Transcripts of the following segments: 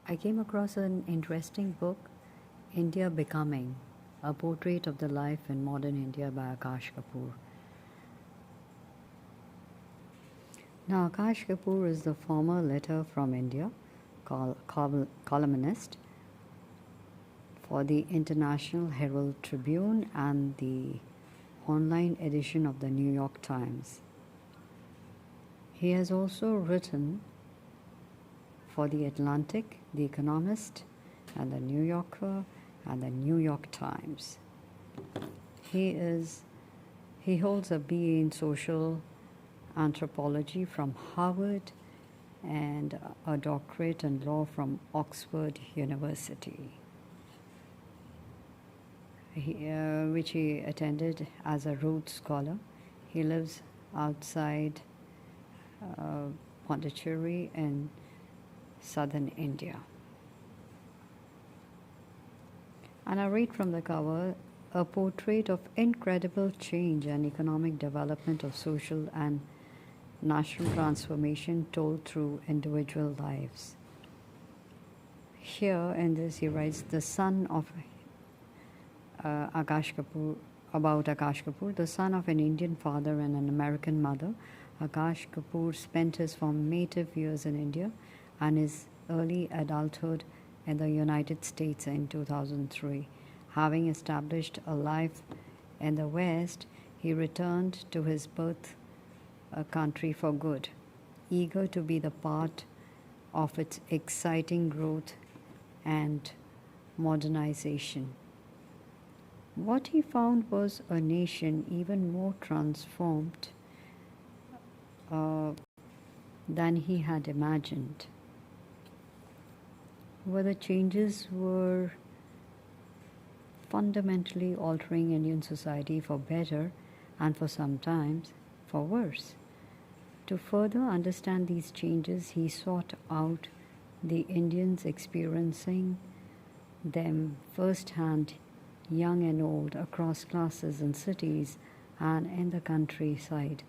I came across an interesting book, India Becoming, a portrait of the life in modern India by Aakash Kapur. Now, Aakash Kapur is the former letter from India columnist for the International Herald Tribune and the online edition of the New York Times. He has also written for The Atlantic, The Economist, and The New Yorker, and The New York Times. He holds a BA in social anthropology from Harvard and a doctorate in law from Oxford University, which he attended as a Rhodes Scholar. He lives outside Pondicherry in southern India. And I read from the cover, a portrait of incredible change and economic development of social and national transformation told through individual lives. Here in this he writes, the son of Aakash Kapur, about Aakash Kapur, the son of an Indian father and an American mother. Aakash Kapur spent his formative years in India and his early adulthood in the United States in 2003. Having established a life in the West, he returned to his birth country for good, eager to be the part of its exciting growth and modernization. What he found was a nation even more transformed than he had imagined, where the changes were fundamentally altering Indian society for better and for sometimes for worse. To further understand these changes, he sought out the Indians experiencing them firsthand, young and old, across classes in cities and in the countryside.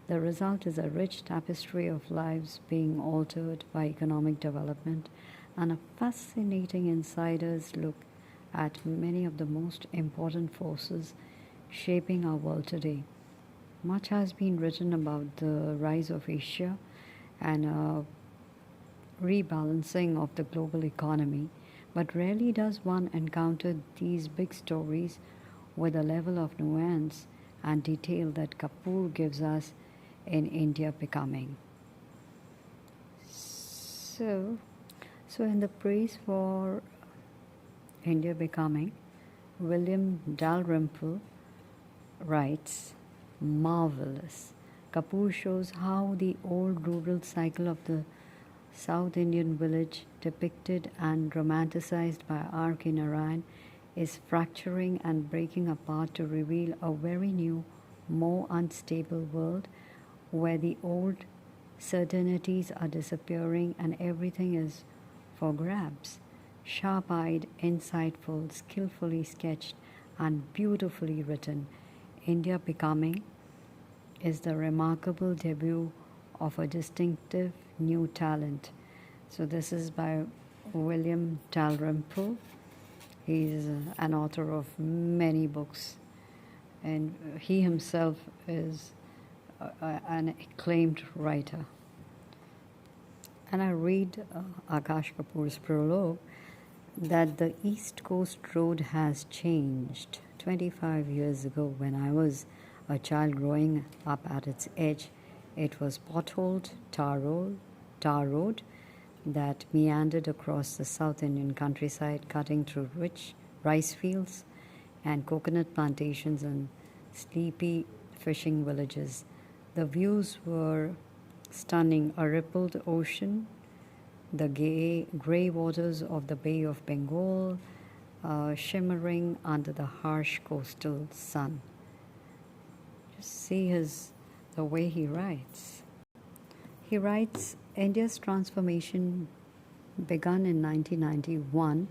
The result is a rich tapestry of lives being altered by economic development and a fascinating insider's look at many of the most important forces shaping our world today. Much has been written about the rise of Asia and a rebalancing of the global economy, but rarely does one encounter these big stories with the level of nuance and detail that Kapur gives us in India Becoming. So in the praise for India Becoming, William Dalrymple writes, marvelous. Kapur shows how the old rural cycle of the South Indian village, depicted and romanticized by R.K. Narayan, is fracturing and breaking apart to reveal a very new, more unstable world where the old certainties are disappearing and everything is for grabs. Sharp-eyed, insightful, skillfully sketched, and beautifully written, India Becoming is the remarkable debut of a distinctive new talent. So this is by William Dalrymple. He is an author of many books, and he himself is an acclaimed writer. And I read Aakash Kapur's prologue that the East Coast Road has changed. 25 years ago, when I was a child growing up at its edge, it was potholed tar road that meandered across the South Indian countryside, cutting through rich rice fields and coconut plantations and sleepy fishing villages. The views were stunning: a rippled ocean, the grey waters of the Bay of Bengal, shimmering under the harsh coastal sun. Just see the way he writes. He writes, India's transformation begun in 1991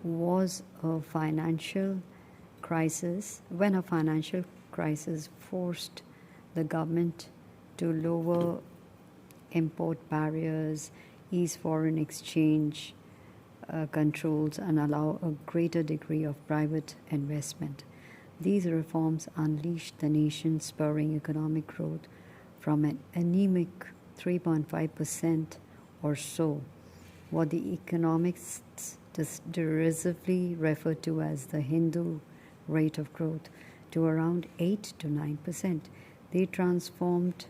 was a financial crisis, when a financial crisis forced the government to lower import barriers, ease foreign exchange controls and allow a greater degree of private investment. These reforms unleashed the nation, spurring economic growth from an anemic 3.5% or so, what the economists derisively refer to as the Hindu rate of growth, to around 8 to 9%. They transformed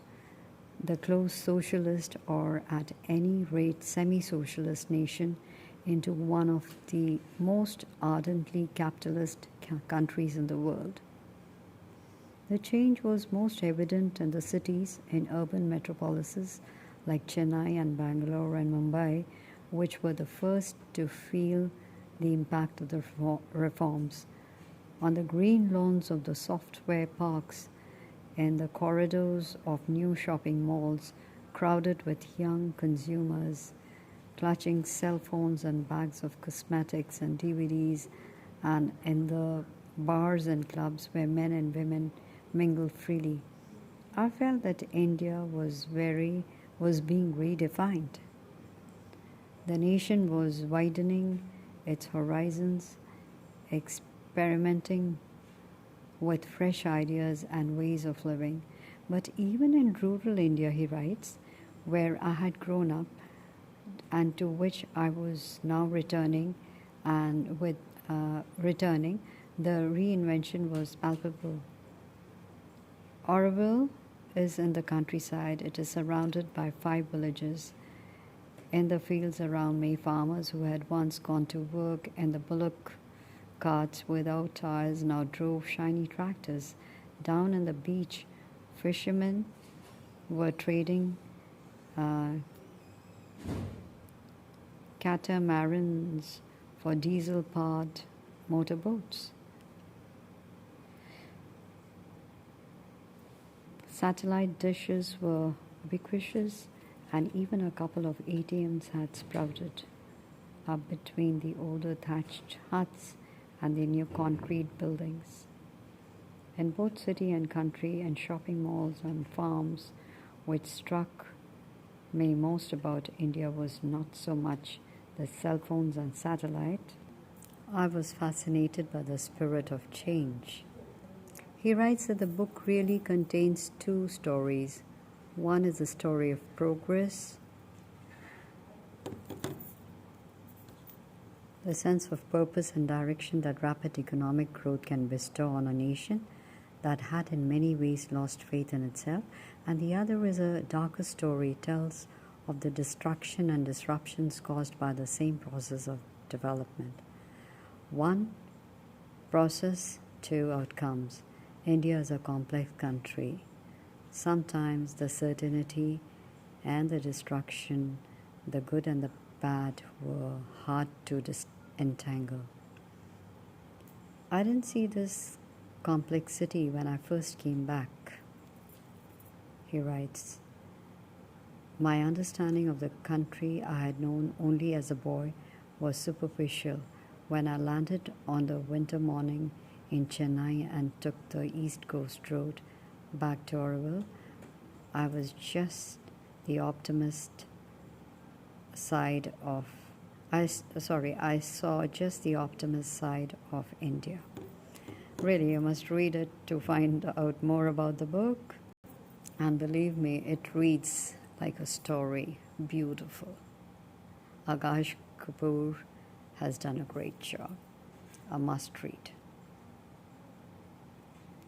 the close socialist, or at any rate semi-socialist nation, into one of the most ardently capitalist countries in the world. The change was most evident in the cities, in urban metropolises like Chennai and Bangalore and Mumbai, which were the first to feel the impact of the reforms. On the green lawns of the software parks, in the corridors of new shopping malls, crowded with young consumers, clutching cell phones and bags of cosmetics and DVDs, and in the bars and clubs where men and women mingle freely, I felt that India was being redefined. The nation was widening its horizons, experimenting with fresh ideas and ways of living. But even in rural India, he writes, where I had grown up and to which I was now returning, and with returning, the reinvention was palpable. Auroville is in the countryside. It is surrounded by 5 villages. In the fields around me, farmers who had once gone to work in the bullock carts without tires now drove shiny tractors. Down in the beach, fishermen were trading catamarans for diesel-powered motorboats. Satellite dishes were ubiquitous, and even a couple of ATMs had sprouted up between the older thatched huts and the new concrete buildings. In both city and country, and shopping malls and farms, which struck me most about India was not so much the cell phones and satellite. I was fascinated by the spirit of change. He writes that the book really contains 2 stories. One is a story of progress, the sense of purpose and direction that rapid economic growth can bestow on a nation that had in many ways lost faith in itself, and the other is a darker story, tells of the destruction and disruptions caused by the same process of development. 1 process, 2 outcomes. India is a complex country. Sometimes the certainty and the destruction, the good and the bad, were hard to entangle. I didn't see this complexity when I first came back, he writes. My understanding of the country I had known only as a boy was superficial. When I landed on the winter morning in Chennai and took the East Coast Road back to Auroville, I was just the optimist side of I saw just the optimist side of India. Really, you must read it to find out more about the book. And believe me, it reads like a story. Beautiful. Aakash Kapur has done a great job. A must read.